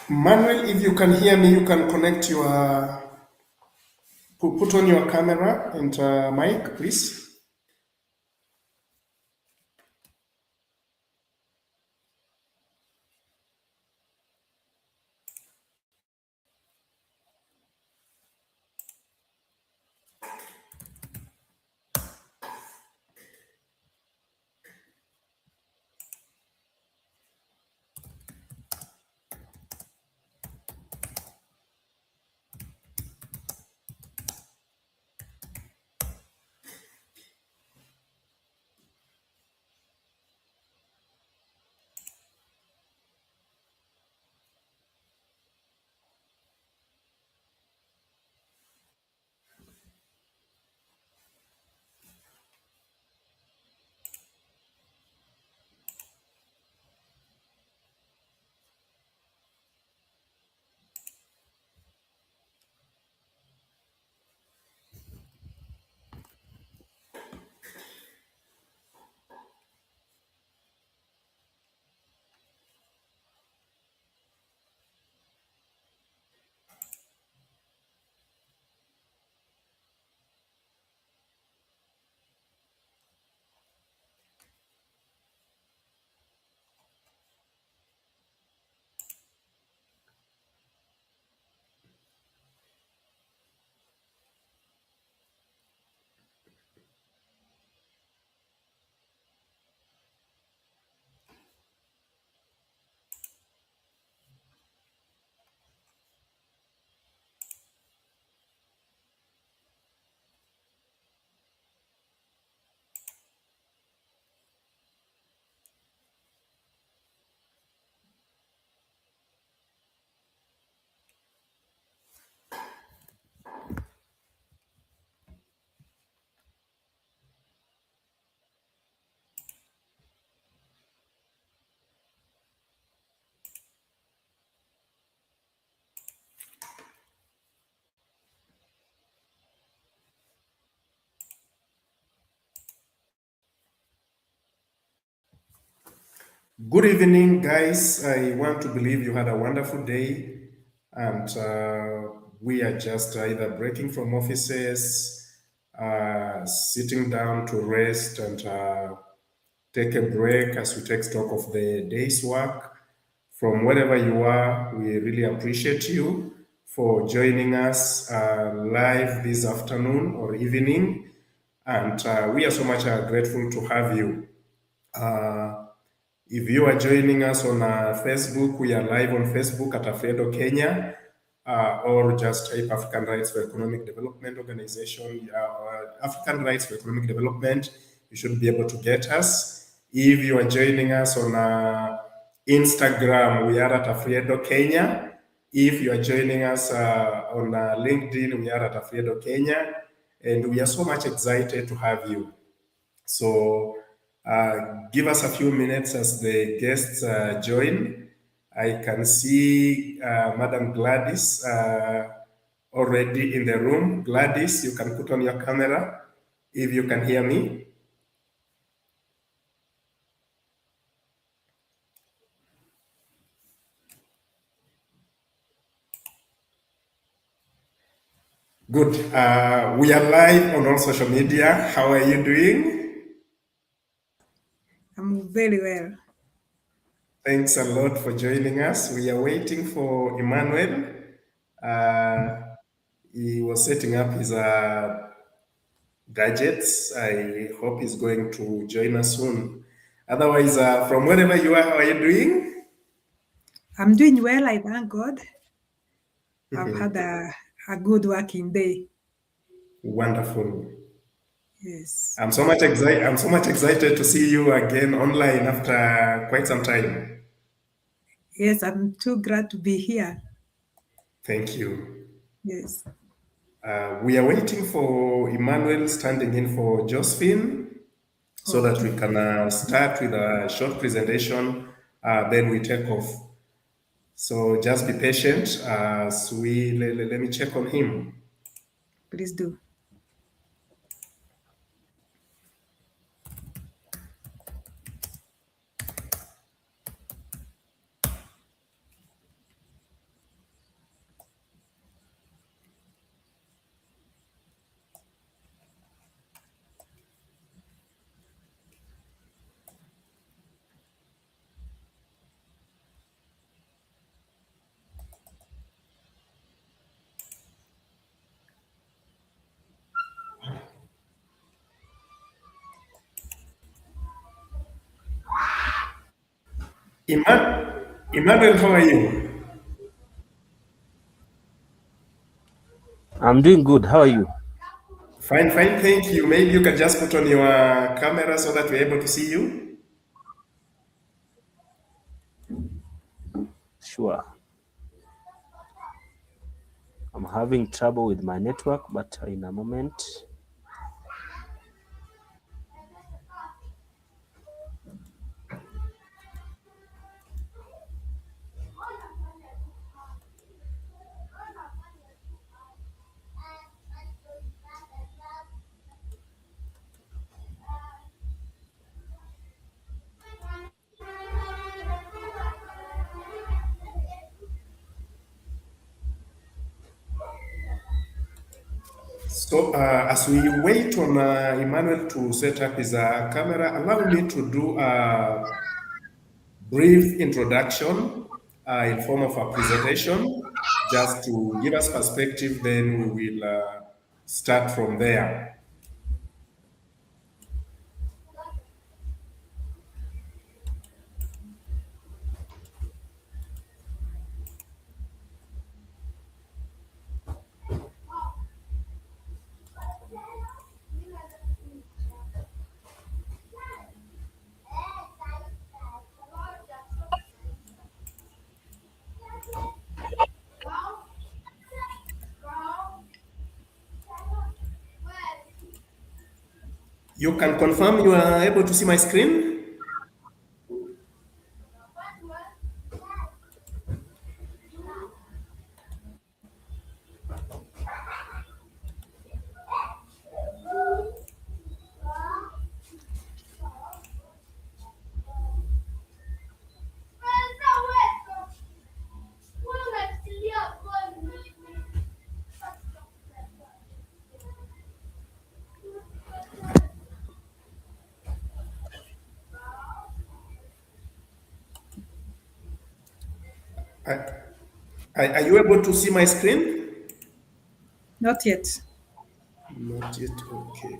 Manuel, if you can hear me, you can connect your, put on your camera and mic, please. Good evening, guys. I want to believe you had a wonderful day, and we are just either breaking from offices, sitting down to rest and take a break as we take stock of the day's work. From wherever you are, we really appreciate you for joining us live this afternoon or evening, and we are so much grateful to have you. Uh, if you are joining us on Facebook, we are live on Facebook at Afredo Kenya, or just type African Rights for Economic Development Organization, or African Rights for Economic Development. You should be able to get us. If you are joining us on Instagram, we are at Afredo Kenya. If you are joining us on LinkedIn, we are at Afredo Kenya. And we are so much excited to have you. So give us a few minutes as the guests join. I can see Madam Gladys already in the room. Gladys, you can put on your camera if you can hear me. Good. We are live on all social media. How are you doing? I'm very well. Thanks a lot for joining us. We are waiting for Emmanuel. He was setting up his gadgets. I hope he's going to join us soon. Otherwise, from wherever you are, how are you doing? I'm doing well, I thank God. I've had a good working day. Wonderful. Yes. I'm so much excited. I'm so much excited to see you again online after quite some time. Yes, I'm too glad to be here. Thank you. Yes. We are waiting for Emmanuel standing in for Josephine so that we Okay. can start with a short presentation. Then we take off. So just be patient as let me check on him. Please do. Emmanuel, how are you? I'm doing good. How are you? Fine, fine, thank you. Maybe you can just put on your camera so that we're able to see you. Sure. I'm having trouble with my network, but in a moment. So, as we wait on Emmanuel to set up his camera, allow me to do a brief introduction in form of a presentation, just to give us perspective. Then we will start from there. You can confirm you are able to see my screen? Are, are you able to see my screen? Not yet. Not yet. Okay.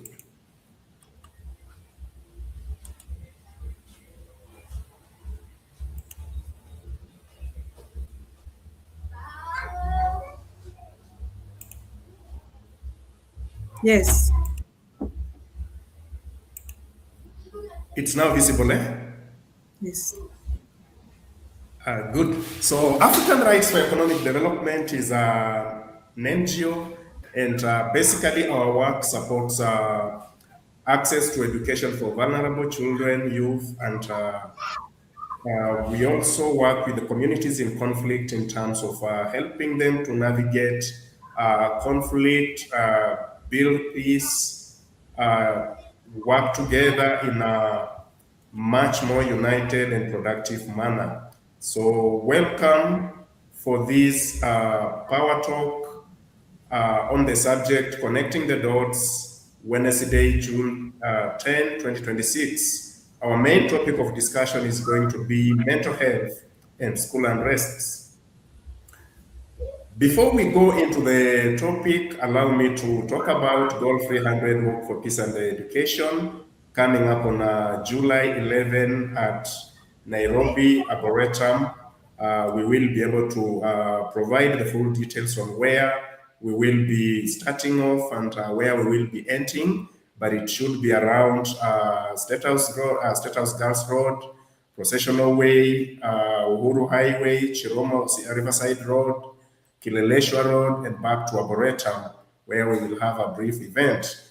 Yes. It's now visible, eh? Yes. Good. So African Rights for Economic Development is an NGO, and basically our work supports access to education for vulnerable children, youth, and we also work with the communities in conflict in terms of helping them to navigate conflict, build peace, work together in a much more united and productive manner. So, welcome for this power talk on the subject Connecting the Dots, Wednesday, June 10, 2026. Our main topic of discussion is going to be mental health and school unrests. Before we go into the topic, allow me to talk about Goal 300 Work for Peace and Education coming up on July 11 at Nairobi Arboretum. We will be able to provide the full details on where we will be starting off and where we will be ending, but it should be around State House Girls Road, Processional Way, Uhuru Highway, Chiromo Riverside Road, Kileleshwa Road, and back to Arboretum, where we will have a brief event.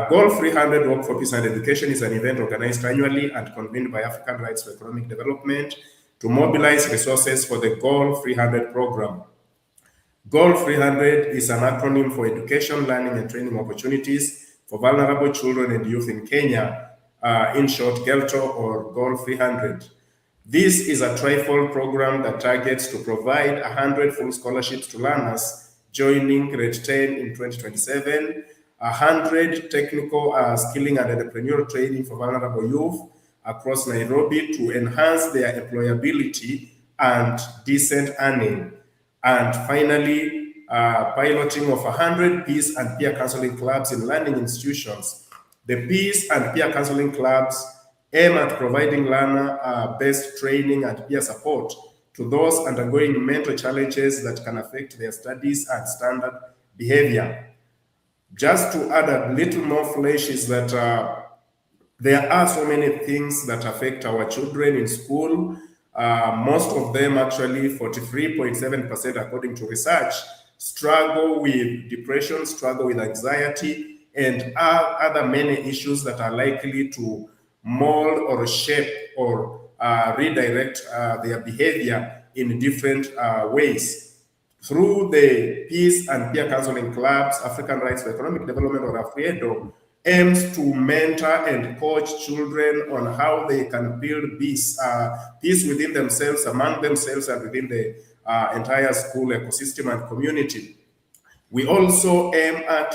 Goal 300 Work for Peace and Education is an event organized annually and convened by African Rights for Economic Development to mobilize resources for the Goal 300 program. Goal 300 is an acronym for Education, Learning, and Training Opportunities for Vulnerable Children and Youth in Kenya, in short, GELTO or Goal 300. This is a trifold program that targets to provide 100 full scholarships to learners joining grade 10 in 2027, 100 technical skilling and entrepreneurial training for vulnerable youth across Nairobi to enhance their employability and decent earning. And finally, piloting of 100 peace and peer counseling clubs in learning institutions. The peace and peer counseling clubs aim at providing learner-based training and peer support to those undergoing mental challenges that can affect their studies and standard behavior. Just to add a little more flesh is that there are so many things that affect our children in school. Most of them, actually 43.7% according to research, struggle with depression, struggle with anxiety, and other many issues that are likely to mold or shape or redirect their behavior in different ways. Through the Peace and Peer Counseling Clubs, African Rights for Economic Development, or AFRIEDO, aims to mentor and coach children on how they can build peace within themselves, among themselves, and within the entire school ecosystem and community. We also aim at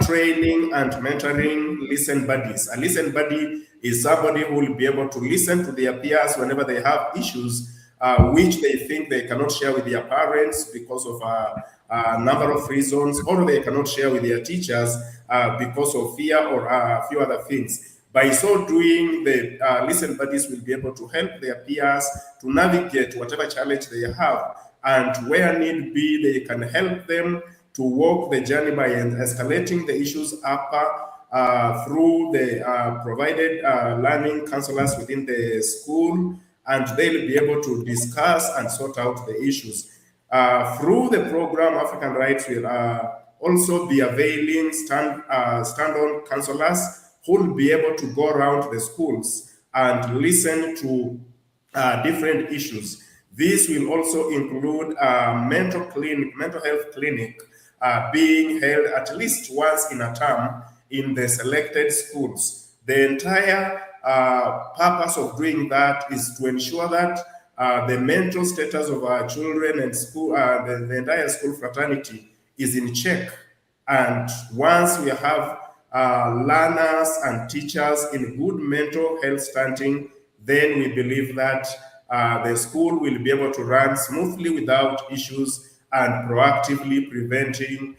training and mentoring listen buddies. A listen buddy is somebody who will be able to listen to their peers whenever they have issues which they think they cannot share with their parents because of a number of reasons, or they cannot share with their teachers because of fear or a few other things. By so doing, the listen buddies will be able to help their peers to navigate whatever challenge they have, and where need be, they can help them to walk the journey by escalating the issues up through the provided learning counselors within the school, and they'll be able to discuss and sort out the issues. Through the program, African Rights will also be availing stand-on counselors who will be able to go around the schools and listen to different issues. This will also include a mental health clinic being held at least once in a term in the selected schools. The entire purpose of doing that is to ensure that the mental status of our children and school, the entire school fraternity is in check. And once we have learners and teachers in good mental health standing, then we believe that the school will be able to run smoothly without issues and proactively preventing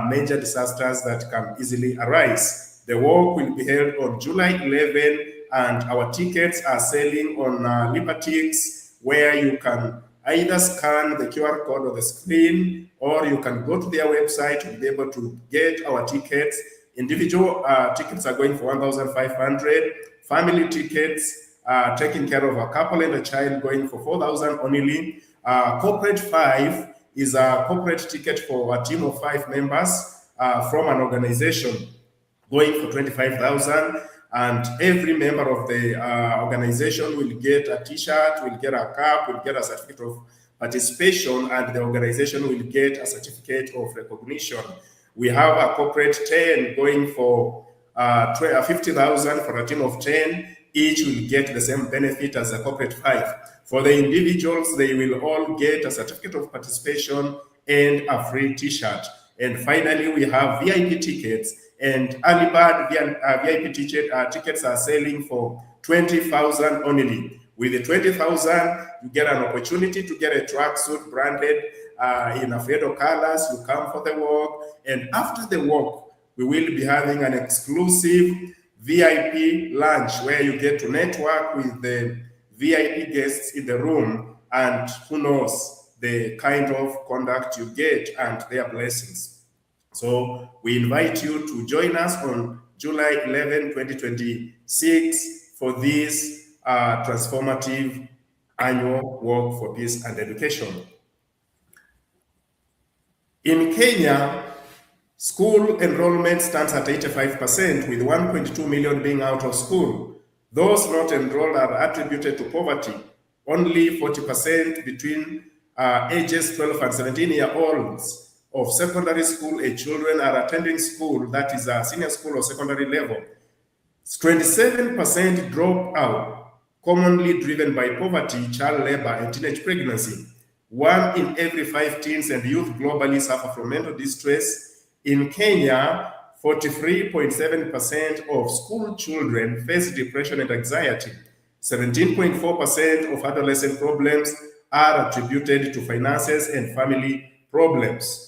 major disasters that can easily arise. The walk will be held on July 11, and our tickets are selling on Libertix, where you can either scan the QR code on the screen, or you can go to their website to be able to get our tickets. Individual tickets are going for 1,500. Family tickets, taking care of a couple and a child, going for 4,000 only. Corporate 5 is a corporate ticket for a team of 5 members from an organization, going for 25,000. And every member of the organization will get a t-shirt, will get a cap, will get a certificate of participation, and the organization will get a certificate of recognition. We have a corporate 10 going for 50,000 for a team of 10. Each will get the same benefit as a corporate 5. For the individuals, they will all get a certificate of participation and a free t-shirt. And finally, we have VIP tickets, and early bird VIP tickets are selling for 20,000 only. With the 20,000, you get an opportunity to get a tracksuit branded in AFRIEDO colors. You come for the walk, and after the walk, we will be having an exclusive VIP lunch where you get to network with the VIP guests in the room, and who knows the kind of conduct you get and their blessings. So we invite you to join us on July 11, 2026 for this transformative annual Walk for Peace and Education. In Kenya, school enrollment stands at 85%, with 1.2 million being out of school. Those not enrolled are attributed to poverty. Only 40% between ages 12 and 17-year-olds of secondary school age children are attending school, that is a senior school or secondary level. 27% drop out, commonly driven by poverty, child labor, and teenage pregnancy. 1 in every 5 teens and youth globally suffer from mental distress. In Kenya, 43.7% of school children face depression and anxiety. 17.4% of adolescent problems are attributed to finances and family problems.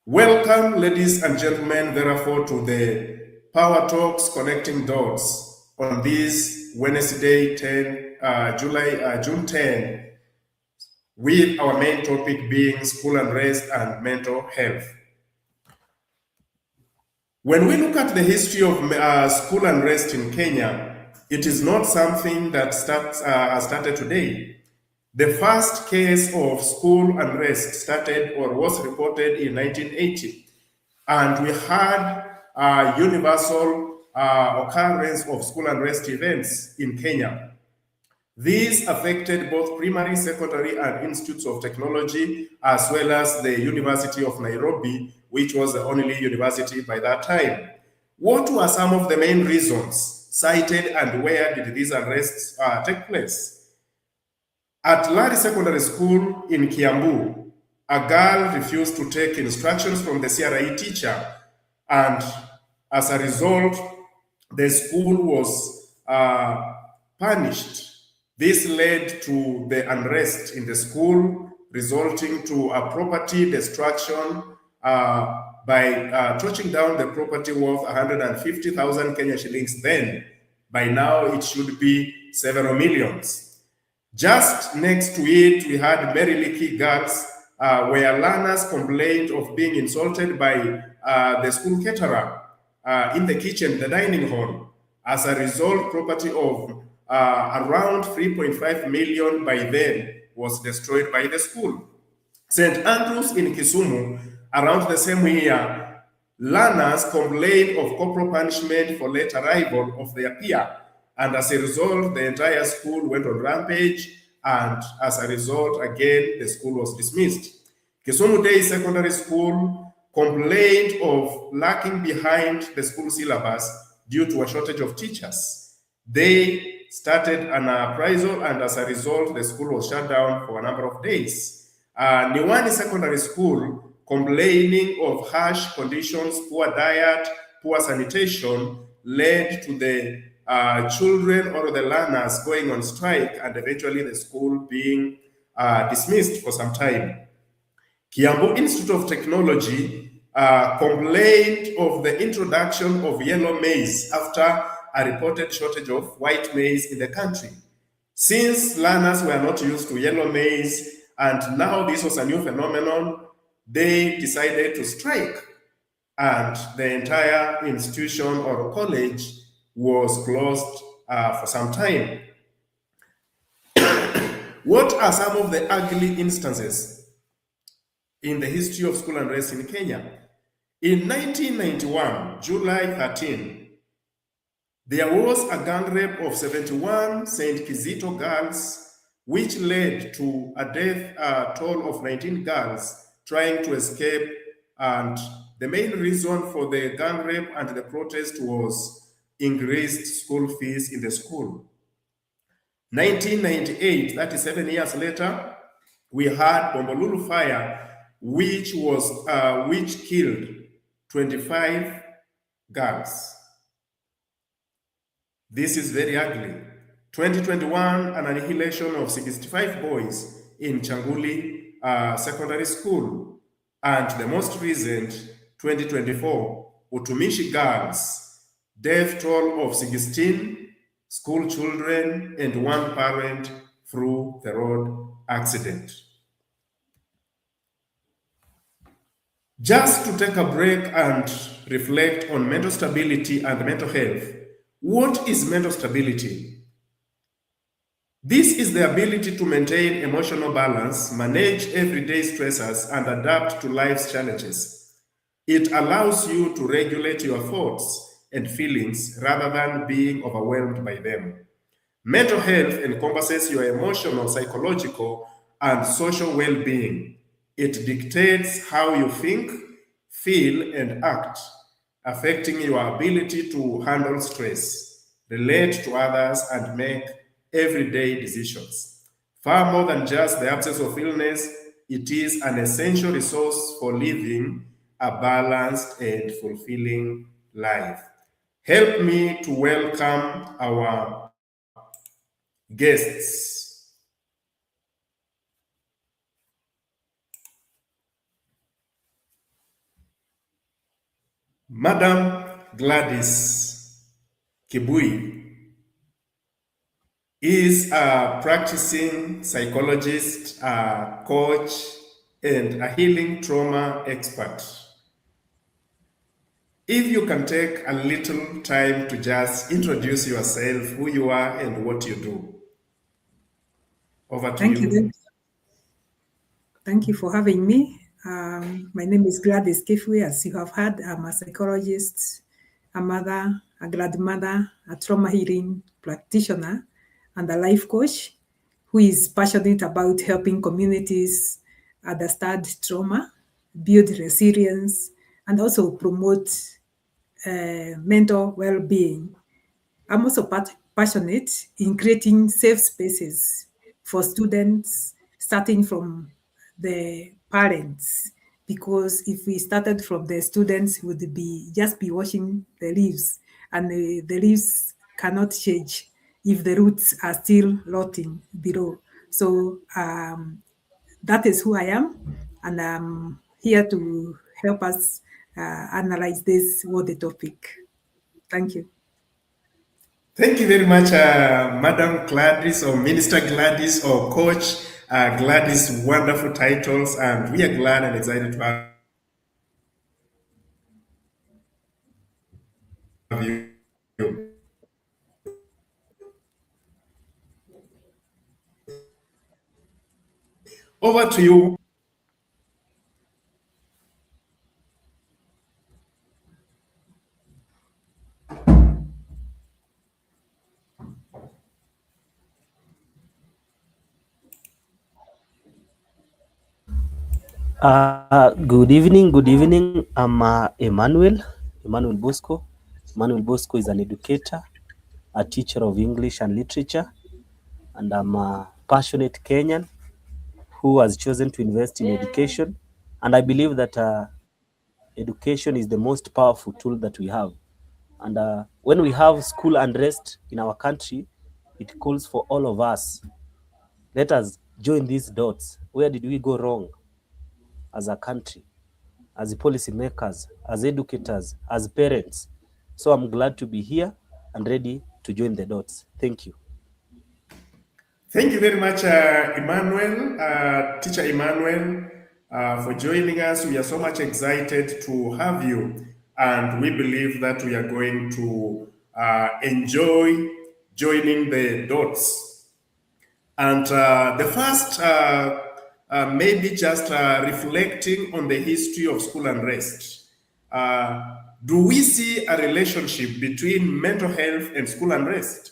Welcome, ladies and gentlemen, therefore, to the Power Talks Connecting Dots on this Wednesday, June 10, with our main topic being school unrest and mental health. When we look at the history of school unrest in Kenya, it is not something that has started today. The first case of school unrest started or was reported in 1980, and we had a universal occurrence of school unrest events in Kenya. These affected both primary, secondary, and institutes of technology, as well as the University of Nairobi, which was the only university by that time. What were some of the main reasons cited, and where did these arrests take place? At Lari Secondary School in Kiambu, a girl refused to take instructions from the CRE teacher, and as a result, the school was punished. This led to the unrest in the school, resulting to a property destruction by touching down the property worth 150,000 Kenya shillings then. By now, it should be several millions. Just next to it, we had Meriliki Girls, where learners complained of being insulted by the school caterer in the kitchen, the dining hall. As a result, property of around 3.5 million by then was destroyed by the school. St. Andrews in Kisumu, around the same year, learners complained of corporal punishment for late arrival of their peer. And as a result, the entire school went on rampage, and as a result, again, the school was dismissed. Kisumu Day Secondary School complained of lacking behind the school syllabus due to a shortage of teachers. They started an appraisal, and as a result, the school was shut down for a number of days. Niwani Secondary School, complaining of harsh conditions, poor diet, poor sanitation, led to the children or the learners going on strike, and eventually the school being dismissed for some time. Kiambu Institute of Technology complained of the introduction of yellow maize after a reported shortage of white maize in the country. Since learners were not used to yellow maize, and now this was a new phenomenon, they decided to strike, and the entire institution or college was closed for some time. What are some of the ugly instances in the history of school unrest in Kenya? In 1991, July 13, there was a gang rape of 71 St. Kizito girls, which led to a death toll of 19 girls trying to escape. And the main reason for the gang rape and the protest was increased school fees in the school. 1998, that is 7 years later, we had Bombolulu fire, which killed 25 girls. This is very ugly. 2021, an annihilation of 65 boys in Changuli Secondary School. And the most recent, 2024, Utumishi girls, death toll of 16 school children and one parent through the road accident. Just to take a break and reflect on mental stability and mental health. What is mental stability? This is the ability to maintain emotional balance, manage everyday stressors, and adapt to life's challenges. It allows you to regulate your thoughts and feelings rather than being overwhelmed by them. Mental health encompasses your emotional, psychological, and social well-being. It dictates how you think, feel, and act, affecting your ability to handle stress, relate to others, and make everyday decisions. Far more than just the absence of illness, it is an essential resource for living a balanced and fulfilling life. Help me to welcome our guests. Madam Gladys Kibui is a practicing psychologist, a coach, and a healing trauma expert. If you can take a little time to just introduce yourself, who you are, and what you do. Over to Thank you. you. Thank you for having me. My name is Gladys Kifwe. As you have heard, I'm a psychologist, a mother, a grandmother, a trauma healing practitioner, and a life coach who is passionate about helping communities understand trauma, build resilience, and also promote mental well-being. I'm also passionate in creating safe spaces for students, starting from the parents. Because if we started from the students, would be just be watching the leaves, and the leaves cannot change if the roots are still rotting below. So that is who I am, and I'm here to help us analyze this water topic. Thank you. Thank you very much, Madam Gladys or Minister Gladys or Coach Gladys. Wonderful titles, and we are glad and excited to have you. Over to you. Good evening. Good evening. I'm Emmanuel Bosco. Emmanuel Bosco is an educator, a teacher of English and literature, and I'm a passionate Kenyan who has chosen to invest in education. And I believe that education is the most powerful tool that we have. And when we have school unrest in our country, it calls for all of us. Let us join these dots. Where did we go wrong as a country, as policymakers, as educators, as parents? So I'm glad to be here and ready to join the dots. Thank you. Thank you very much, Emmanuel, Teacher Emmanuel, for joining us. We are so much excited to have you, and we believe that we are going to enjoy joining the dots. And the first, maybe just reflecting on the history of school unrest. Do we see a relationship between mental health and school unrest?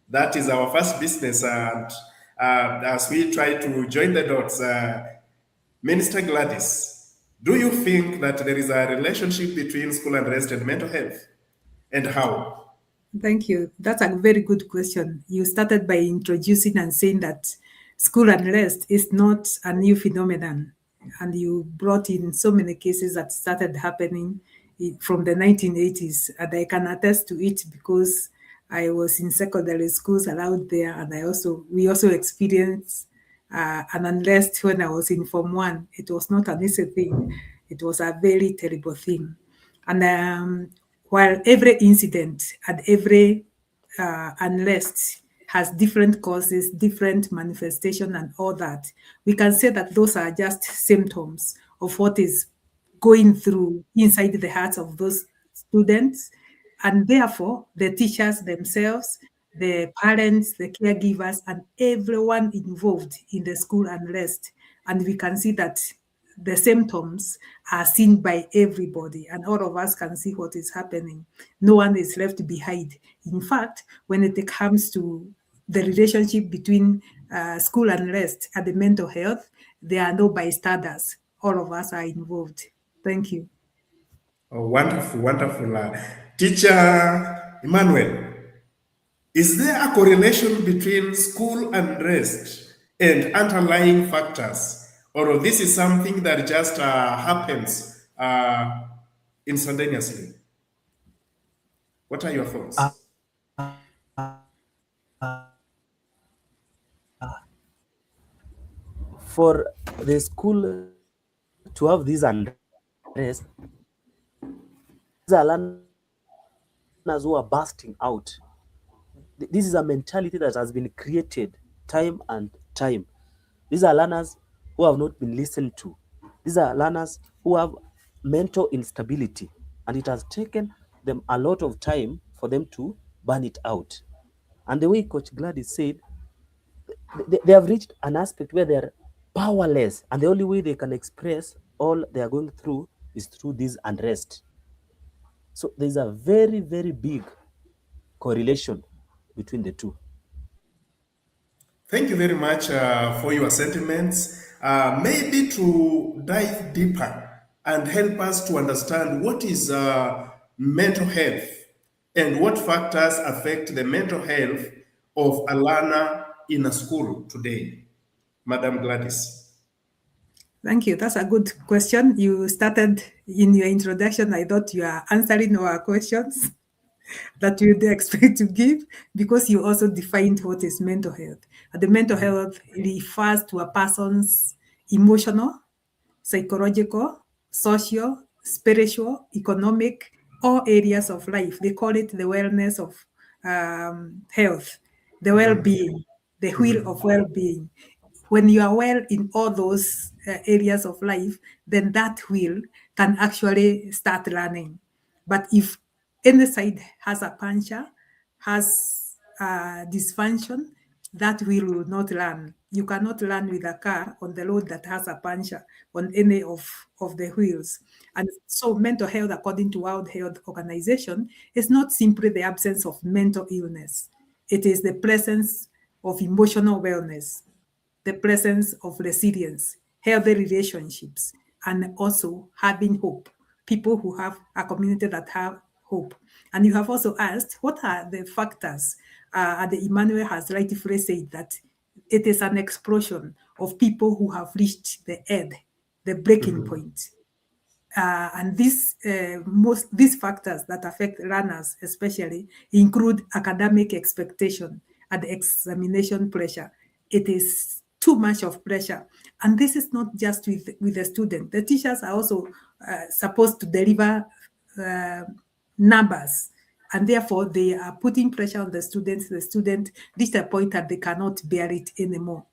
That is our first business. And as we try to join the dots, Minister Gladys, do you think that there is a relationship between school unrest and mental health? And how? Thank you. That's a very good question. You started by introducing and saying that school unrest is not a new phenomenon. And you brought in so many cases that started happening from the 1980s. And I can attest to it because I was in secondary schools around there. And we also experienced an unrest when I was in Form 1. It was not an easy thing. It was a very terrible thing. And while every incident and every unrest has different causes, different manifestation, and all that, we can say that those are just symptoms of what is going through inside the hearts of those students. And therefore, the teachers themselves, the parents, the caregivers, and everyone involved in the school unrest. And we can see that the symptoms are seen by everybody, and all of us can see what is happening. No one is left behind. In fact, when it comes to the relationship between school unrest and the mental health, there are no bystanders. All of us are involved. Thank you. Oh, wonderful, wonderful. Teacher Emmanuel, is there a correlation between school unrest and underlying factors? Or this is something that just happens instantaneously? What are your Uh, thoughts? for the school to have this unrest, these are learners who are bursting out. This is a mentality that has been created time and time. These are learners who have not been listened to. These are learners who have mental instability, and it has taken them a lot of time for them to burn it out. And the way Coach Gladys said, they have reached an aspect where they are powerless, and the only way they can express all they are going through is through this unrest. So there's a very, very big correlation between the two. Thank you very much for your sentiments. Maybe to dive deeper and help us to understand what is mental health and what factors affect the mental health of a learner in a school today. Madam Gladys. Thank you. That's a good question. You started in your introduction. I thought you are answering our questions that you'd expect to give, because you also defined what is mental health. And the mental health refers to a person's emotional, psychological, social, spiritual, economic, all areas of life. They call it the wellness of health, the well-being, the wheel of well-being. When you are well in all those areas of life, then that wheel can actually start running. But if any side has a puncture, has dysfunction, that wheel will not run. You cannot run with a car on the road that has a puncture on any of the wheels. And so mental health, according to World Health Organization, is not simply the absence of mental illness. It is the presence of emotional wellness, the presence of resilience, healthy relationships, and also having hope. People who have a community that have hope. And you have also asked, what are the factors? And Emmanuel has rightfully said that it is an explosion of people who have reached the end, the breaking point. And these factors that affect learners especially include academic expectation and examination pressure. It is too much of pressure. And this is not just with the student. The teachers are also supposed to deliver numbers, and therefore they are putting pressure on the students. The student reach a point that they cannot bear it anymore.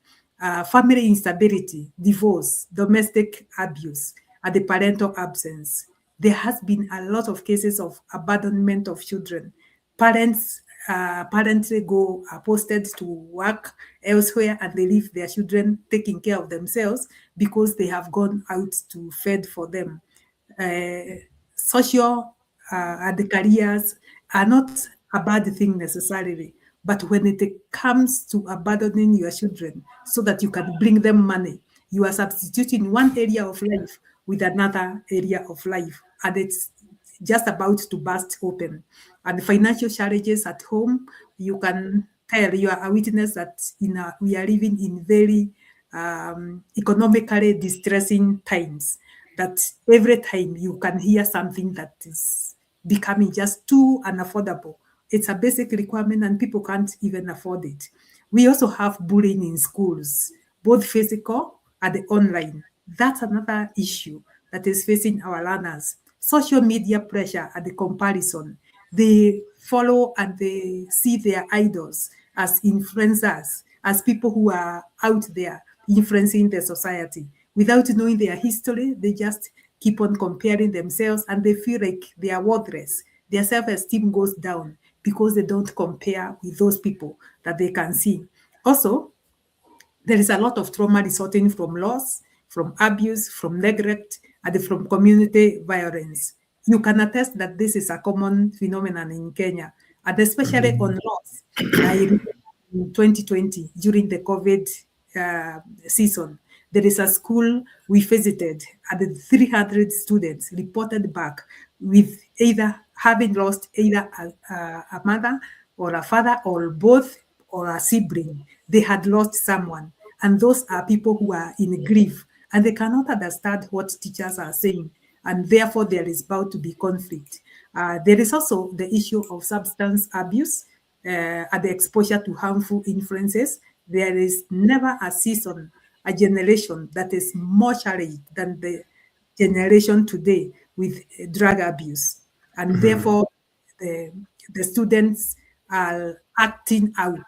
Family instability, divorce, domestic abuse, and the parental absence. There has been a lot of cases of abandonment of children. Parents apparently are posted to work elsewhere, and they leave their children taking care of themselves because they have gone out to fend for them. Social and the careers are not a bad thing necessarily, but when it comes to abandoning your children so that you can bring them money, you are substituting one area of life with another area of life, and it's just about to burst open. And financial challenges at home, you can tell, you are a witness that we are living in very economically distressing times, that every time you can hear something that is becoming just too unaffordable. It's a basic requirement and people can't even afford it. We also have bullying in schools, both physical and online. That's another issue that is facing our learners. Social media pressure and the comparison. They follow and they see their idols as influencers, as people who are out there influencing the society. Without knowing their history, they just keep on comparing themselves and they feel like they are worthless. Their self-esteem goes down because they don't compare with those people that they can see. Also, there is a lot of trauma resulting from loss, from abuse, from neglect, and from community violence. You can attest that this is a common phenomenon in Kenya, and especially on loss. I remember in 2020, during the COVID season, there is a school we visited, and the 300 students reported back with either having lost either a mother or a father or both or a sibling. They had lost someone. And those are people who are in grief and they cannot understand what teachers are saying. And therefore, there is bound to be conflict. There is also the issue of substance abuse and the exposure to harmful influences. There is never a season, a generation that is more challenged than the generation today with drug abuse. And therefore, the students are acting out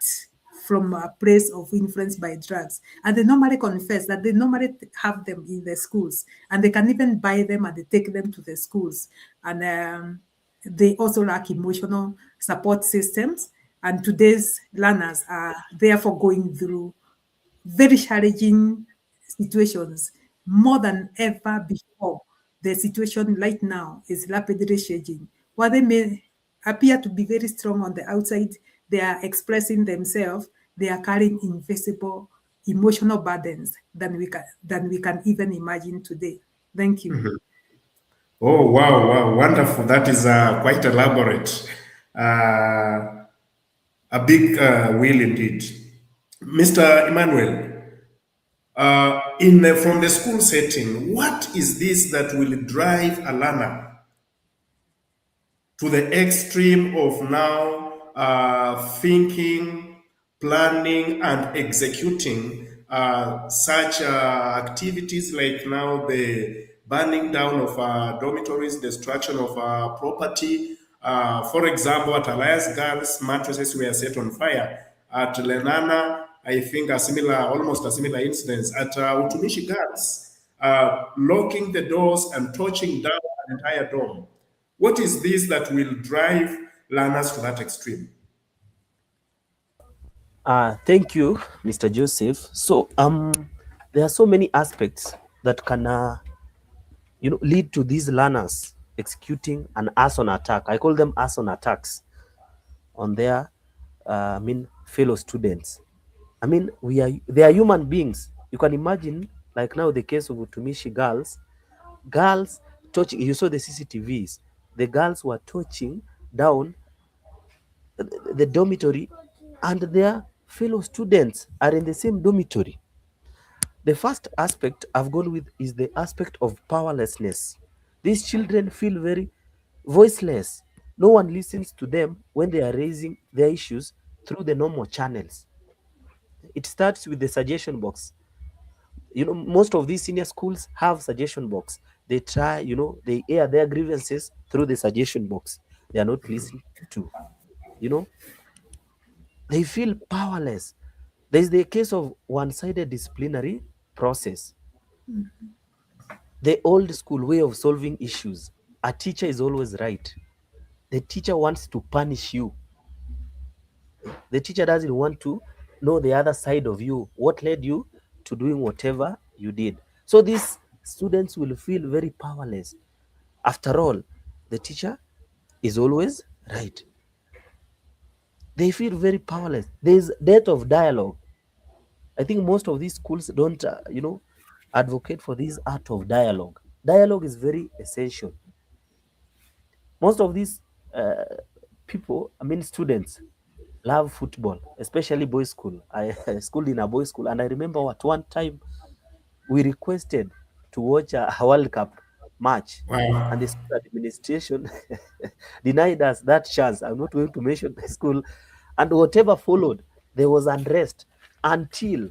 from a place of influence by drugs. And they normally confess that they normally have them in the schools, and they can even buy them and they take them to the schools. And they also lack emotional support systems. And today's learners are therefore going through very challenging situations more than ever before. The situation right now is rapidly changing. While they may appear to be very strong on the outside, they are expressing themselves, they are carrying invisible emotional burdens than we can even imagine today. Thank you. Oh, wow, wow, wonderful. That is quite elaborate. Uh, a big will indeed. Mr. Emmanuel, from the school setting, what is this that will drive a learner to the extreme of now thinking, planning, and executing such activities like now the burning down of dormitories, destruction of property. For example, at Alliance Girls, mattresses were set on fire. At Lenana, I think almost a similar incident. At Utumishi Girls, locking the doors and torching down an entire dorm. What is this that will drive learners to that extreme? Thank you, Mr. Joseph. So, there are so many aspects that can, lead to these learners executing an arson attack. I call them arson attacks on their, fellow students. They are human beings. You can imagine, like now, the case of Utumishi girls touching. You saw the CCTVs. The girls were touching down the dormitory, and their fellow students are in the same dormitory. The first aspect I've gone with is the aspect of powerlessness. These children feel very voiceless. No one listens to them when they are raising their issues through the normal channels. It starts with the suggestion box. Most of these senior schools have suggestion box. They try, they air their grievances through the suggestion box. They are not listened to. You know, they feel powerless. There's the case of one-sided disciplinary process. The old school way of solving issues. A teacher is always right. The teacher wants to punish you. The teacher doesn't want to know the other side of you, what led you to doing whatever you did. So these students will feel very powerless. After all, the teacher is always right. They feel very powerless. There's death of dialogue. I think most of these schools don't, advocate for this art of dialogue. Dialogue is very essential. Most of these uh, students, love football, especially boys' school. I schooled in a boys' school, and I remember at one time we requested to watch a World Cup match, and the Wow. school administration denied us that chance. I'm not going to mention the school, and whatever followed, there was unrest until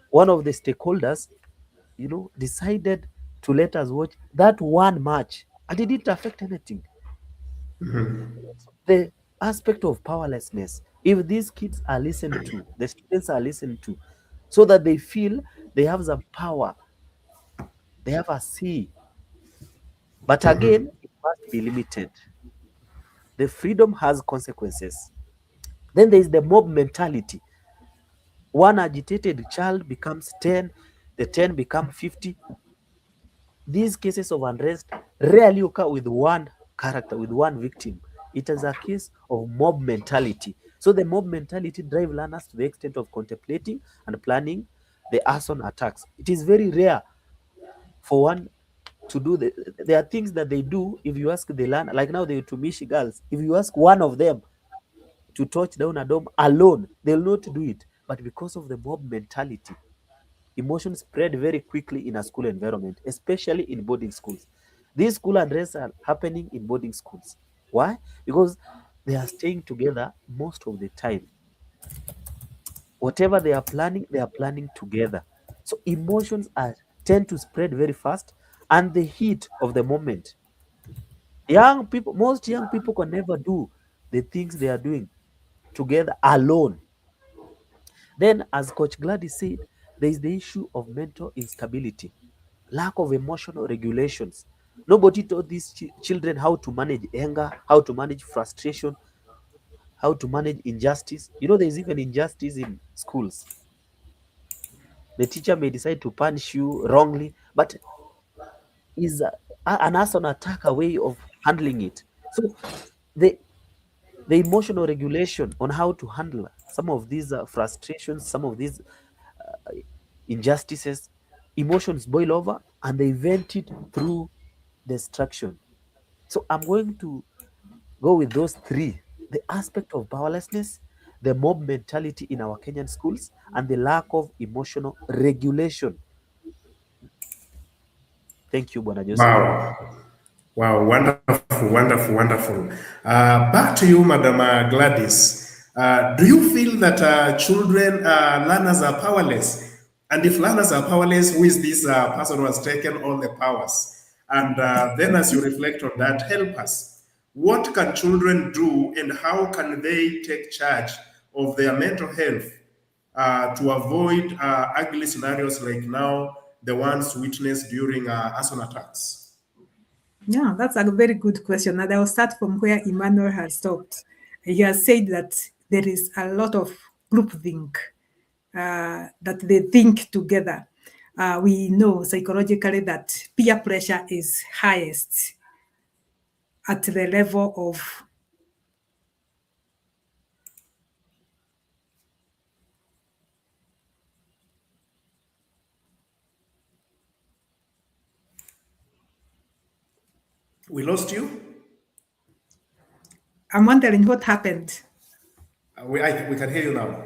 one of the stakeholders, decided to let us watch that one match, and it didn't affect anything. The aspect of powerlessness, if these kids are listened to, the students are listened to, so that they feel they have some power, they have a say, but again it must be limited. The freedom has consequences. Then there is the mob mentality. One agitated child becomes 10, the 10 become 50. These cases of unrest rarely occur with one character, with one victim. It is a case of mob mentality. So the mob mentality drive learners to the extent of contemplating and planning the arson attacks. It is very rare for one to do there are things that they do. If you ask the learner, like now the Tumishi girls, if you ask one of them to touch down a dome alone, they'll not do it. But because of the mob mentality, emotions spread very quickly in a school environment, especially in boarding schools. These school unrests are happening in boarding schools. Why? Because they are staying together most of the time. Whatever they are planning together. So emotions are tend to spread very fast, and the heat of the moment. Most young people can never do the things they are doing together alone. Then, as Coach Gladys said, there is the issue of mental instability, lack of emotional regulations. Nobody taught these children how to manage anger, how to manage frustration, how to manage injustice. You know, there's even injustice in schools. The teacher may decide to punish you wrongly, but is an arson attack a way of handling it? So the emotional regulation on how to handle some of these frustrations, some of these injustices, emotions boil over and they vent it through destruction. So I'm going to go with those three: the aspect of powerlessness, the mob mentality in our Kenyan schools, and the lack of emotional regulation. Thank you, Bwana Joseph. Wow. Wow, wonderful, wonderful, wonderful. Back to you, Madam Gladys. Do you feel that children, learners are powerless? And if learners are powerless, who is this person who has taken all the powers? And then, as you reflect on that, help us. What can children do, and how can they take charge of their mental health to avoid ugly scenarios like now, the ones witnessed during arson attacks? Yeah, that's a very good question. And I'll start from where Emmanuel has stopped. He has said that there is a lot of groupthink, that they think together. We know psychologically that peer pressure is highest at the level of We lost you? I'm wondering what happened. We can hear you now.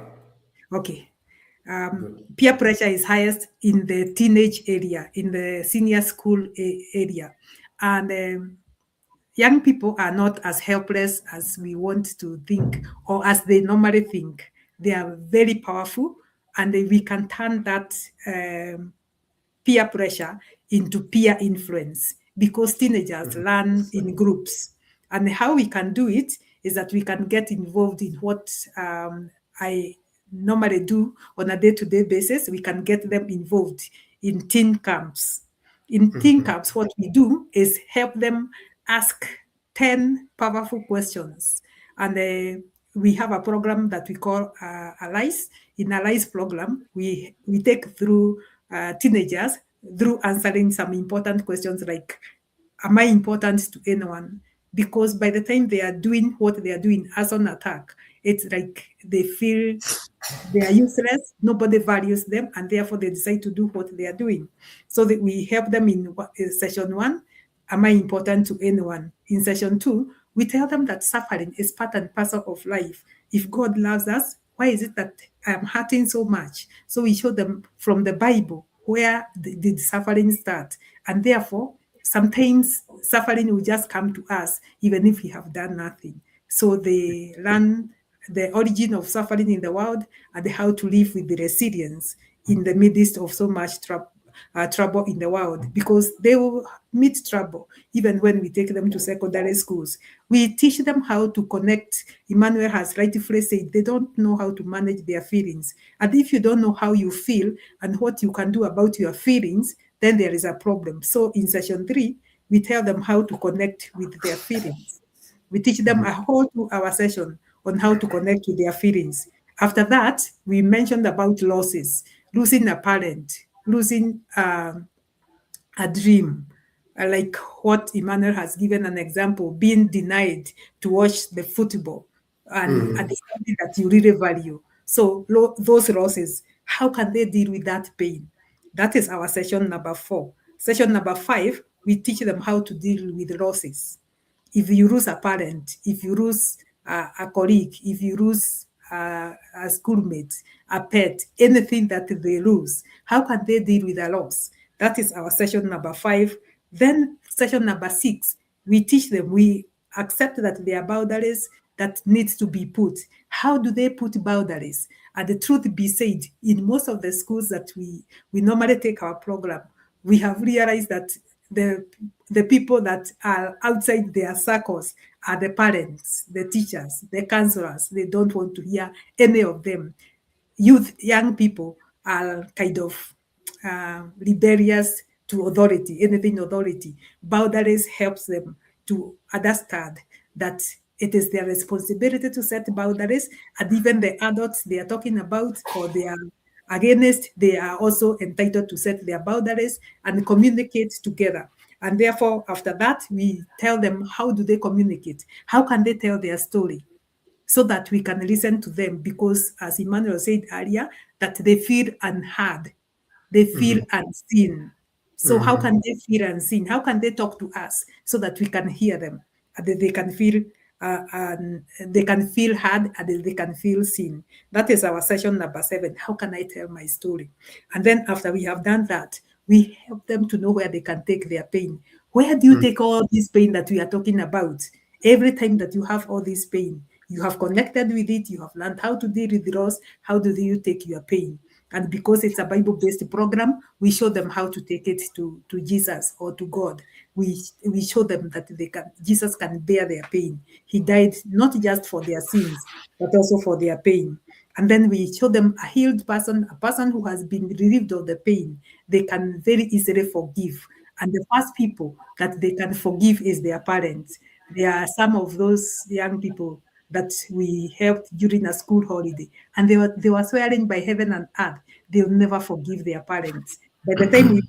Okay. Good. Peer pressure is highest in the teenage area, in the senior school area. And young people are not as helpless as we want to think or as they normally think. They are very powerful, and we can turn that peer pressure into peer influence because teenagers learn in groups. And how we can do it is that we can get involved in what I normally do on a day-to-day basis. We can get them involved in teen camps. In teen camps, what we do is help them ask 10 powerful questions. And we have a program that we call Allies. In Allies program, we take through teenagers through answering some important questions like, am I important to anyone? Because by the time they are doing what they are doing as an attack, it's like they feel they are useless, nobody values them, and therefore they decide to do what they are doing. So that we help them in session 1, am I important to anyone? In session 2, we tell them that suffering is part and parcel of life. If God loves us, why is it that I'm hurting so much? So we show them from the Bible where did suffering start, and therefore sometimes suffering will just come to us even if we have done nothing. So they learn the origin of suffering in the world and how to live with the resilience in the midst of so much trouble in the world, because they will meet trouble even when we take them to secondary schools. We teach them how to connect. Emmanuel has rightfully said they don't know how to manage their feelings. And if you don't know how you feel and what you can do about your feelings, then there is a problem. So in session 3, we tell them how to connect with their feelings. We teach them a whole 2-hour session on how to connect with their feelings. After that, we mentioned about losses, losing a parent, losing a dream, like what Emmanuel has given an example, being denied to watch the football and it's something that you really value. So those losses, how can they deal with that pain? That is our session number 4. Session number 5, we teach them how to deal with losses. If you lose a parent, if you lose a colleague, if you lose a schoolmate, a pet, anything that they lose, how can they deal with a loss? That is our session number 5. Then session number 6, we teach them, we accept that there are boundaries that needs to be put. How do they put boundaries? And the truth be said, in most of the schools that we normally take our program, we have realized that the the people that are outside their circles are the parents, the teachers, the counselors. They don't want to hear any of them. Young people are kind of rebellious to authority, anything authority. Boundaries helps them to understand that it is their responsibility to set boundaries, and even the adults they are talking about or they are against, they are also entitled to set their boundaries and communicate together. And therefore, after that, we tell them how do they communicate? How can they tell their story? So that we can listen to them, because as Emmanuel said earlier, that they feel unheard, they feel unseen. So how can they feel unseen? How can they talk to us so that we can hear them, and that they can feel heard, and that they can feel seen? That is our session number 7. How can I tell my story? And then after we have done that, we help them to know where they can take their pain. Where do you take all this pain that we are talking about? Every time that you have all this pain, you have connected with it, you have learned how to deal with the loss, how do you take your pain? And because it's a Bible-based program, we show them how to take it to Jesus or to God. We show them that Jesus can bear their pain. He died not just for their sins, but also for their pain. And then we show them a healed person, a person who has been relieved of the pain. They can very easily forgive. And the first people that they can forgive is their parents. There are some of those young people that we helped during a school holiday, and they were swearing by heaven and earth they'll never forgive their parents. By the time we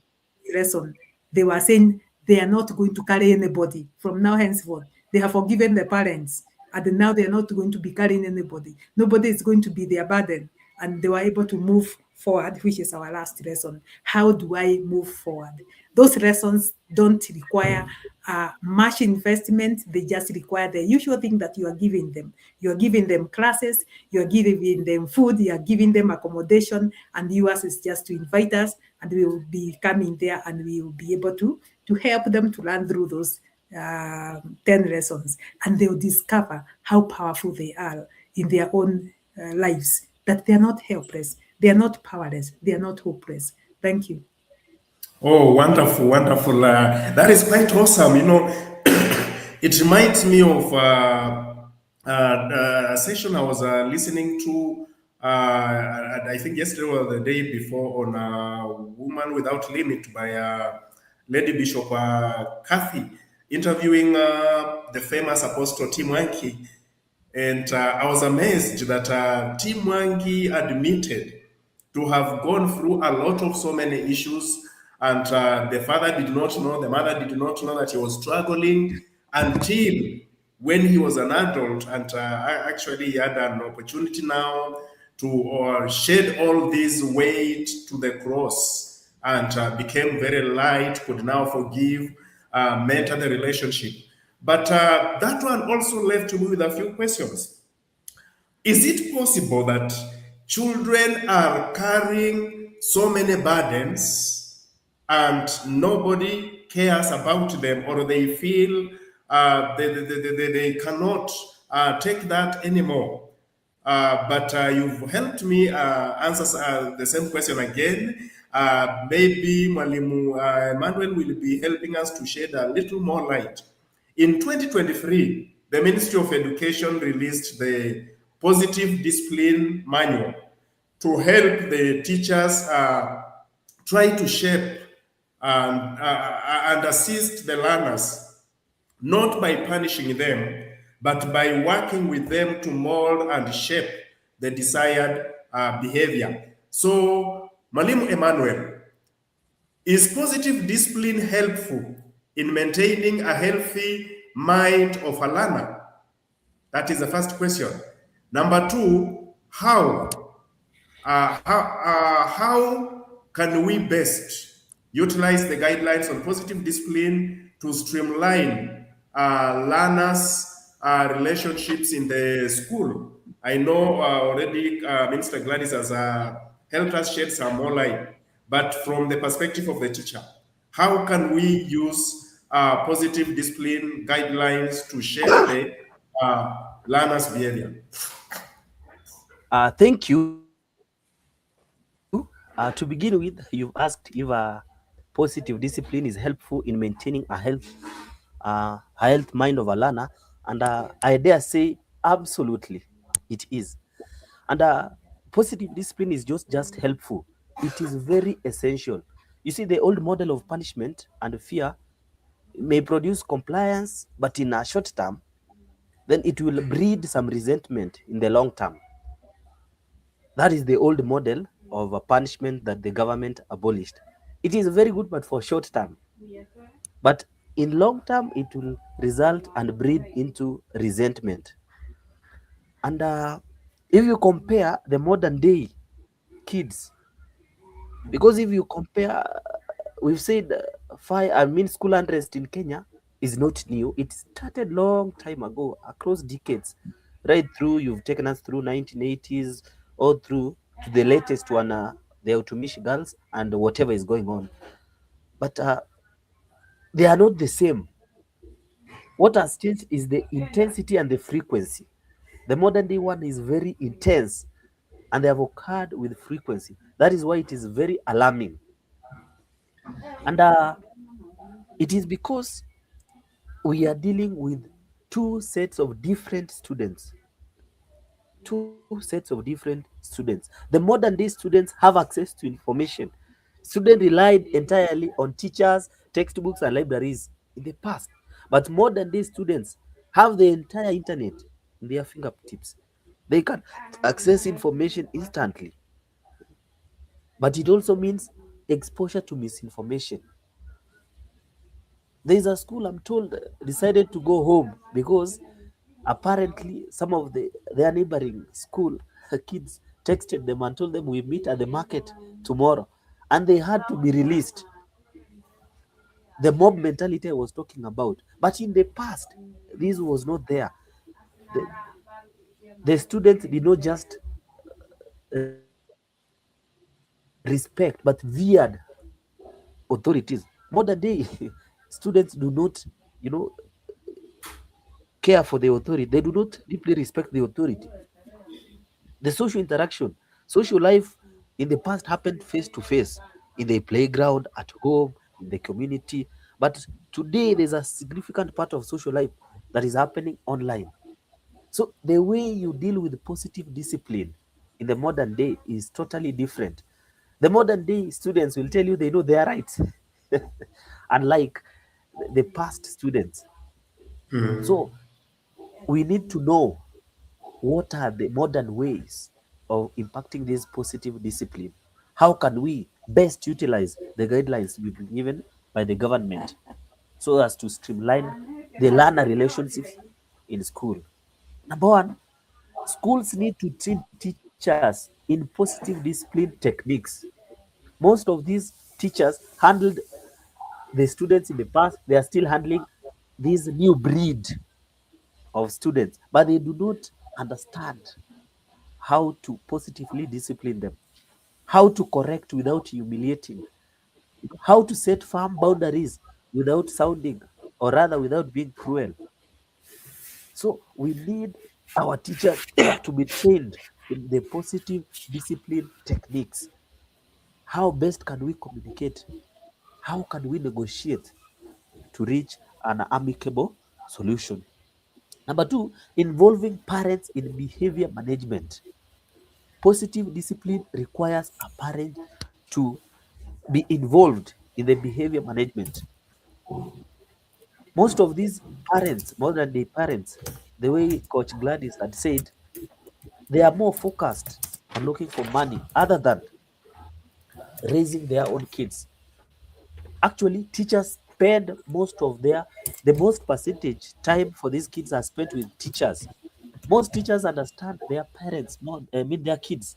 lesson, they were saying they are not going to carry anybody from now henceforth. They have forgiven their parents, and now they are not going to be carrying anybody. Nobody is going to be their burden, and they were able to move forward, which is our last lesson. How do I move forward? Those lessons don't require much investment. They just require the usual thing that you are giving them. You are giving them classes, you are giving them food, you are giving them accommodation, and yours is just to invite us, and we will be coming there, and we will be able to help them to learn through those 10 lessons, and they will discover how powerful they are in their own lives, that they are not helpless, they are not powerless, they are not hopeless. Thank you. Oh, wonderful, wonderful. That is quite awesome. It reminds me of a session I was listening to, I think yesterday or the day before, on Woman Without Limit by Lady Bishop Kathy, interviewing the famous apostle Tim Wanki. And I was amazed that Tim Wangi admitted to have gone through a lot of so many issues. And the father did not know, the mother did not know that he was struggling until when he was an adult. And actually, he had an opportunity now to shed all this weight to the cross, and became very light, could now forgive, mentor the relationship. But that one also left me with a few questions. Is it possible that children are carrying so many burdens and nobody cares about them, or they feel they cannot take that anymore? But you've helped me answer the same question again. Maybe Mwalimu Emmanuel will be helping us to shed a little more light. In 2023, the Ministry of Education released the Positive Discipline Manual to help the teachers try to shape and assist the learners, not by punishing them, but by working with them to mold and shape the desired behavior. So, Mwalimu Emmanuel, is positive discipline helpful in maintaining a healthy mind of a learner? That is the first question. Number two, how can we best utilize the guidelines on positive discipline to streamline learners' relationships in the school? I know already Minister Gladys has helped us shed some more light, but from the perspective of the teacher, how can we use positive discipline guidelines to shape the learner's behavior? Thank you. To begin with, you've asked if positive positive discipline is helpful in maintaining a health mind of a learner, and I dare say absolutely it is. And positive discipline is just helpful. It is very essential. You see, the old model of punishment and fear may produce compliance, but in a short term, then it will breed some resentment in the long term. That is the old model of a punishment that the government abolished. It is very good, but for short term. But in long term, it will result and breed into resentment. And if you compare the modern day kids, because if you compare, we've said fire, I mean, school unrest in Kenya is not new. It started long time ago, across decades, right through. You've taken us through 1980s, all through to the latest one, the Utumishi girls and whatever is going on. But they are not the same. What has changed is the intensity and the frequency. The modern day one is very intense and they have occurred with frequency. That is why it is very alarming. And it is because we are dealing with two sets of different students. Two sets of different students. The modern day students have access to information. Students relied entirely on teachers, textbooks, and libraries in the past. But modern day students have the entire internet in their fingertips. They can access information instantly. But it also means exposure to misinformation. There is a school, I'm told, decided to go home because apparently some of their neighboring school kids texted them and told them we meet at the market tomorrow, and they had to be released. The mob mentality I was talking about, but in the past this was not there. The, the students did not just respect but veered authorities. Modern day students do not, you know, care for the authority. They do not deeply respect the authority. The social interaction, social life in the past happened face to face, in the playground, at home, in the community. But today, there's a significant part of social life that is happening online. So the way you deal with positive discipline in the modern day is totally different. The modern day students will tell you they know their rights, unlike the past students. So we need to know what are the modern ways of impacting this positive discipline. How can we best utilize the guidelines we've been given by the government so as to streamline the learner relationships in school? Number one, schools need to train teachers in positive discipline techniques. Most of these teachers handled the students in the past, they are still handling this new breed of students, but they do not understand how to positively discipline them, how to correct without humiliating, how to set firm boundaries without sounding, or rather, without being cruel. So, we need our teachers to be trained in the positive discipline techniques. How best can we communicate? How can we negotiate to reach an amicable solution? Number two, involving parents in behavior management. Positive discipline requires a parent to be involved in the behavior management. Most of these parents, modern day parents, the way Coach Gladys had said, they are more focused on looking for money other than raising their own kids. Actually, teachers spend the most percentage time for these kids are spent with teachers. Most teachers understand their parents more, I mean their kids,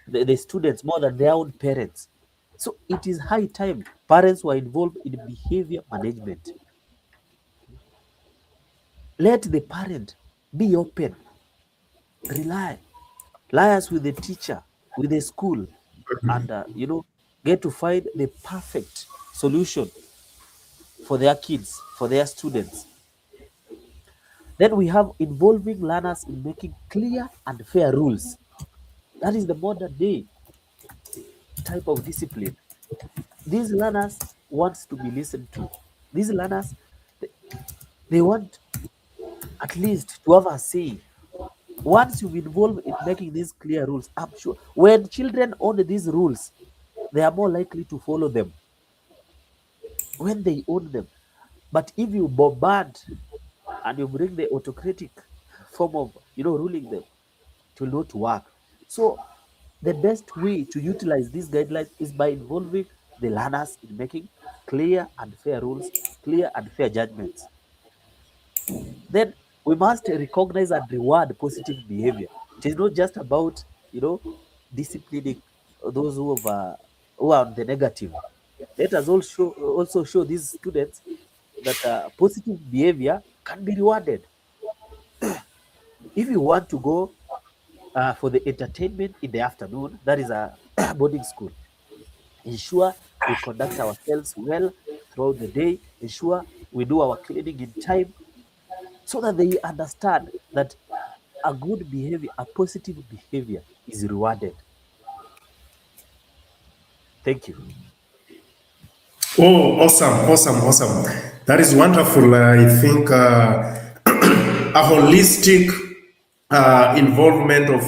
the students more than their own parents. So it is high time parents were involved in behavior management. Let the parent be open, rely, liaise with the teacher, with the school, and get to find the perfect solution for their kids, for their students. Then we have involving learners in making clear and fair rules. That is the modern day type of discipline. These learners wants to be listened to. These learners, they, they want at least to have a say. Once you involve in making these clear rules, I'm sure when children own these rules, they are more likely to follow them when they own them. But if you bombard and you bring the autocratic form of ruling them, it will not work. So the best way to utilize these guidelines is by involving the learners in making clear and fair rules, clear and fair judgments. Then we must recognize and reward positive behavior. It is not just about disciplining those who are on the negative. Let us also show these students that positive behavior can be rewarded. If you want to go for the entertainment in the afternoon, that is a boarding school, ensure we conduct ourselves well throughout the day, ensure we do our cleaning in time, so that they understand that a good behavior, a positive behavior is rewarded. Thank you. Oh, awesome, awesome, awesome. That is wonderful. I think a holistic involvement of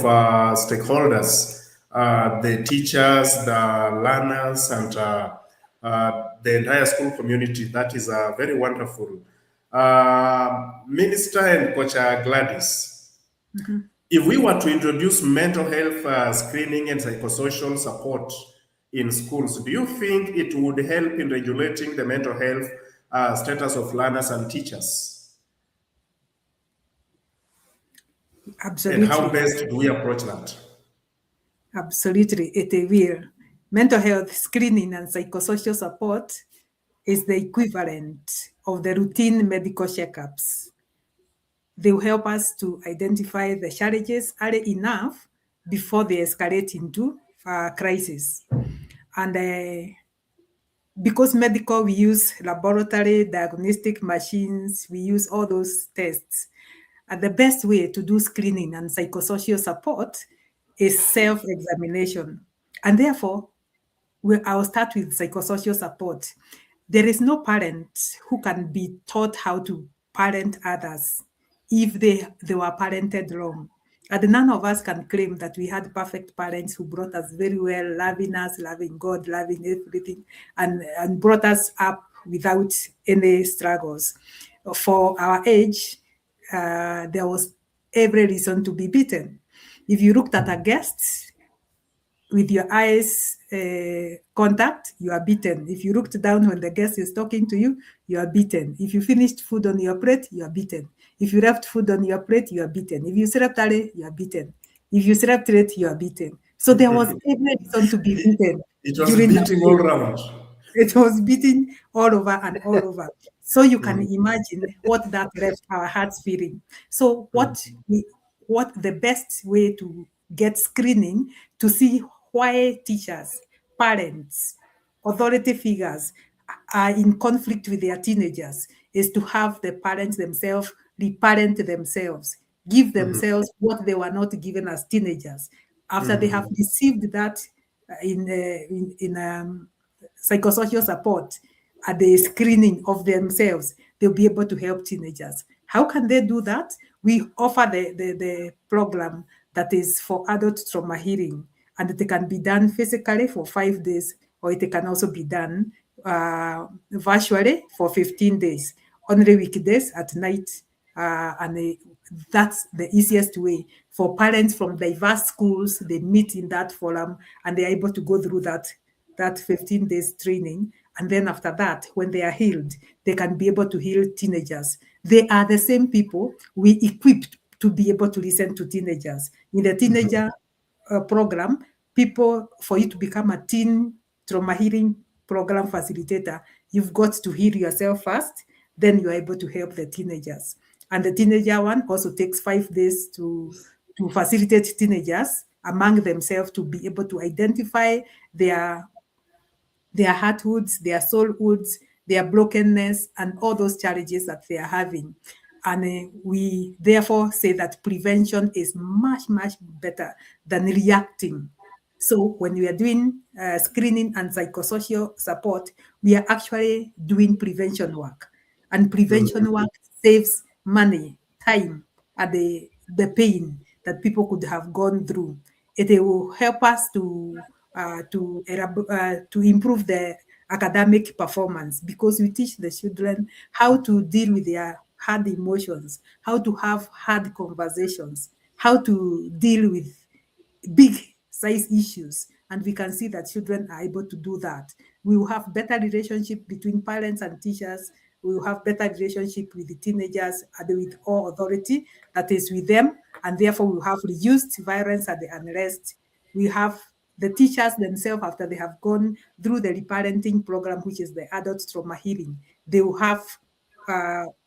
stakeholders, the teachers, the learners, and the entire school community. That is very wonderful. Minister and Coach Gladys, if we were to introduce mental health screening and psychosocial support in schools, do you think it would help in regulating the mental health status of learners and teachers? Absolutely. And how best do we approach that? Absolutely, it will. Mental health screening and psychosocial support is the equivalent of the routine medical checkups. They will help us to identify the challenges early enough before they escalate into crisis. And because medical, we use laboratory diagnostic machines, we use all those tests. And the best way to do screening and psychosocial support is self-examination. And therefore, I'll start with psychosocial support. There is no parent who can be taught how to parent others if they were parented wrong. And none of us can claim that we had perfect parents who brought us very well, loving us, loving God, loving everything, and brought us up without any struggles. For our age, there was every reason to be beaten. If you looked at a guest with your eyes contact, you are beaten. If you looked down when the guest is talking to you, you are beaten. If you finished food on your plate, you are beaten. If you left food on your plate, you are beaten. If you slept early, you are beaten. If you slept late, you are beaten. So there was every reason to be beaten. It was during beating all round. It was beating all over and all over. So you can imagine what that left our hearts feeling. So what the best way to get screening to see why teachers, parents, authority figures are in conflict with their teenagers is to have the parents themselves reparent themselves, give themselves what they were not given as teenagers. After they have received that in psychosocial support at the screening of themselves, they'll be able to help teenagers. How can they do that? We offer the program that is for adult trauma healing, and it can be done physically for 5 days, or it can also be done virtually for 15 days, only weekdays at night. That's the easiest way for parents from diverse schools. They meet in that forum and they're able to go through that 15 days training. And then after that, when they are healed, they can be able to heal teenagers. They are the same people we equipped to be able to listen to teenagers. In the teenager program, for you to become a teen trauma healing program facilitator, you've got to heal yourself first, then you're able to help the teenagers. And the teenager one also takes 5 days to facilitate teenagers among themselves to be able to identify their hearthoods, their soulhoods, their brokenness, and all those challenges that they are having. And we therefore say that prevention is much, much better than reacting. So when we are doing screening and psychosocial support, we are actually doing prevention work. And prevention work saves money, time, and the pain that people could have gone through. It will help us to improve the academic performance, because we teach the children how to deal with their hard emotions, how to have hard conversations, how to deal with big size issues, and we can see that children are able to do that. We will have better relationship between parents and teachers. We will have better relationship with the teenagers and with all authority that is with them, and therefore we will have reduced violence and the unrest. We have the teachers themselves, after they have gone through the reparenting program, which is the adult trauma healing, they will have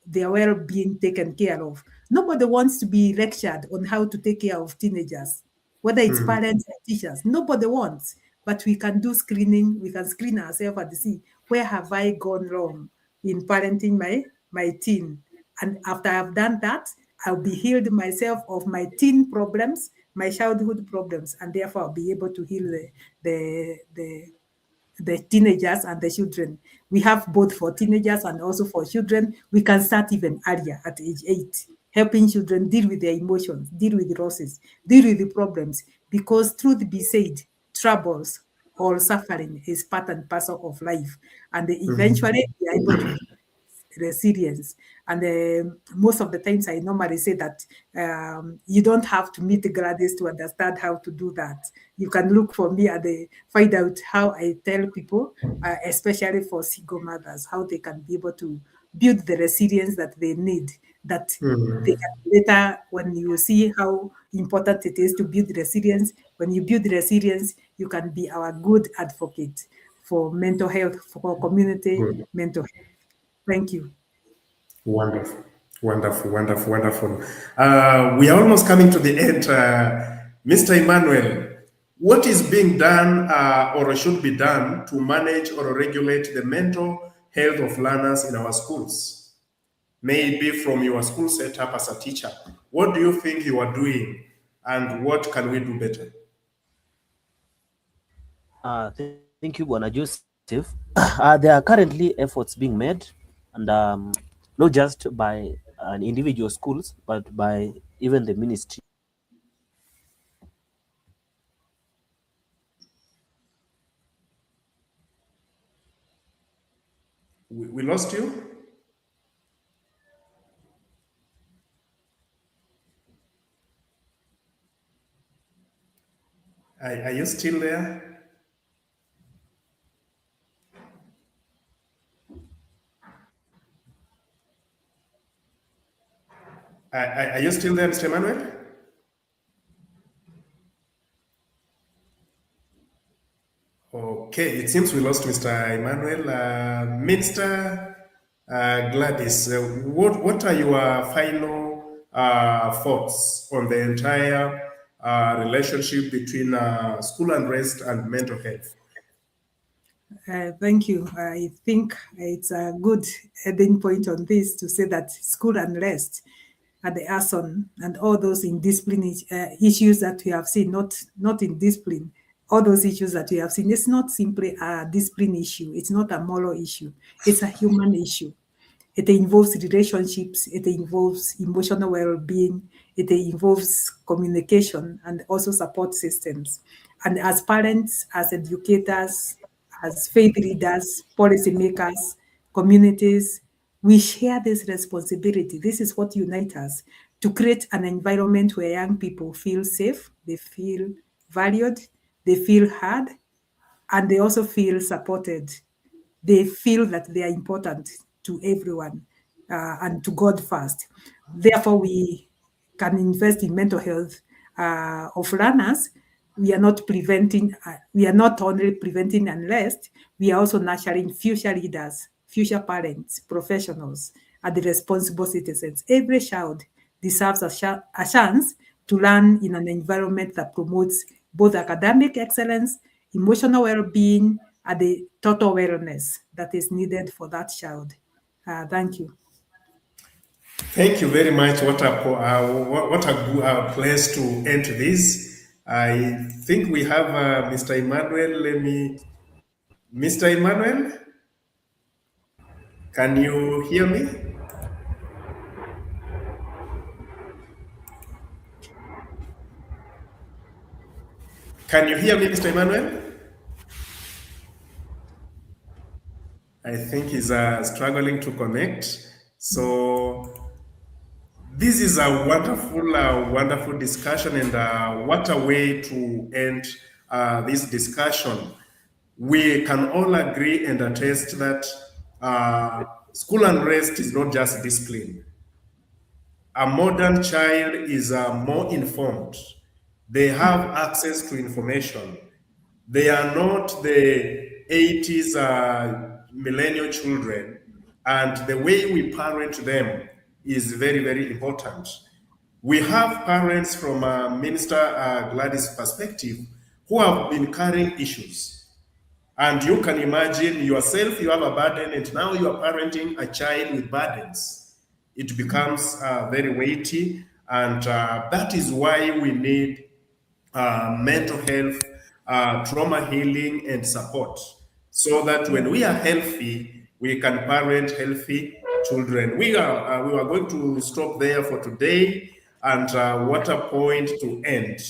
their well-being taken care of. Nobody wants to be lectured on how to take care of teenagers, whether it's parents or teachers. Nobody wants, but we can do screening. We can screen ourselves and see, where have I gone wrong in parenting my teen? And after I've done that, I'll be healed myself of my teen problems, my childhood problems, and therefore I'll be able to heal the teenagers and the children. We have both for teenagers and also for children. We can start even earlier at age 8, helping children deal with their emotions, deal with the losses, deal with the problems. Because truth be said, troubles or suffering is part and parcel of life. And eventually we are able to resilience. And most of the times I normally say that you don't have to meet the graduates to understand how to do that. You can look for me and find out how I tell people, especially for single mothers, how they can be able to build the resilience that they need, that they can later, when you see how important it is to build resilience, when you build resilience, you can be our good advocate for mental health, for community Good. mental health. Thank you. Wonderful, wonderful, wonderful, wonderful. We are almost coming to the end. Mr. Emmanuel, what is being done or should be done to manage or regulate the mental health of learners in our schools? Maybe from your school setup as a teacher, what do you think you are doing and what can we do better? Thank you, Bwana Joseph. There are currently efforts being made, and not just by individual schools, but by even the ministry. We lost you? Are you still there? Are you still there, Mr. Emmanuel? Okay, it seems we lost Mr. Emmanuel. Minister Gladys, what are your final thoughts on the entire relationship between school unrest and mental health? Thank you. I think it's a good ending point on this to say that school unrest and the arson and all those in discipline issues that we have seen, not in discipline, all those issues that we have seen, it's not simply a discipline issue. It's not a moral issue. It's a human issue. It involves relationships, it involves emotional well-being, it involves communication and also support systems. And as parents, as educators, as faith leaders, policymakers, communities, we share this responsibility. This is what unites us, to create an environment where young people feel safe, they feel valued, they feel heard, and they also feel supported. They feel that they are important to everyone and to God first. Therefore, we can invest in mental health of learners. We are not preventing, we are not only preventing unrest, we are also nurturing future leaders, future parents, professionals, and the responsible citizens. Every child deserves a chance to learn in an environment that promotes both academic excellence, emotional well-being, and the total wellness that is needed for that child. Thank you. Thank you very much. What a good place to end this. I think we have Mr. Emmanuel. Mr. Emmanuel? Can you hear me? Can you hear me, Mr. Emmanuel? I think he's struggling to connect. So this is a wonderful discussion, and what a way to end this discussion. We can all agree and attest that school unrest is not just discipline. A modern child is more informed. They have access to information. They are not the 80s millennial children. And the way we parent them is very important. We have parents from Minister Gladys' perspective who have been carrying issues. And you can imagine yourself, you have a burden, and now you are parenting a child with burdens. It becomes very weighty, and that is why we need mental health, trauma healing, and support, so that when we are healthy, we can parent healthy children. We are going to stop there for today, and what a point to end.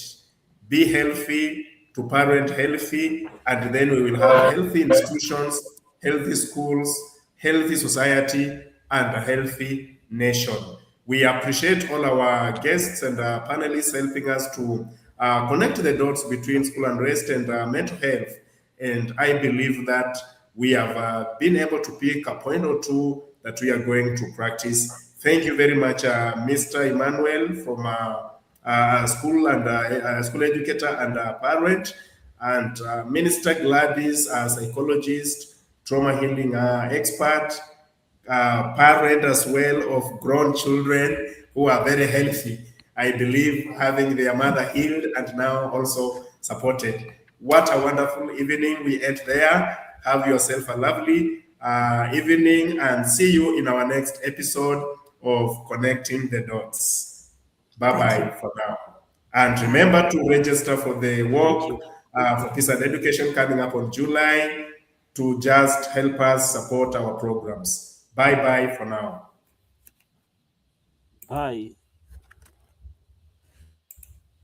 Be healthy to parent healthy, and then we will have healthy institutions, healthy schools, healthy society, and a healthy nation. We appreciate all our guests and panelists helping us to connect the dots between school unrest and mental health. And I believe that we have been able to pick a point or two that we are going to practice. Thank you very much, Mr. Emmanuel, from school and school educator and parent, and Minister Gladys, a psychologist, trauma healing expert, parent as well of grown children who are very healthy. I believe having their mother healed and now also supported. What a wonderful evening we had there. Have yourself a lovely evening, and see you in our next episode of Connecting the Dots. Bye-bye for now. And remember to register for the walk for peace and education coming up on July, to just help us support our programs. Bye-bye for now. Bye.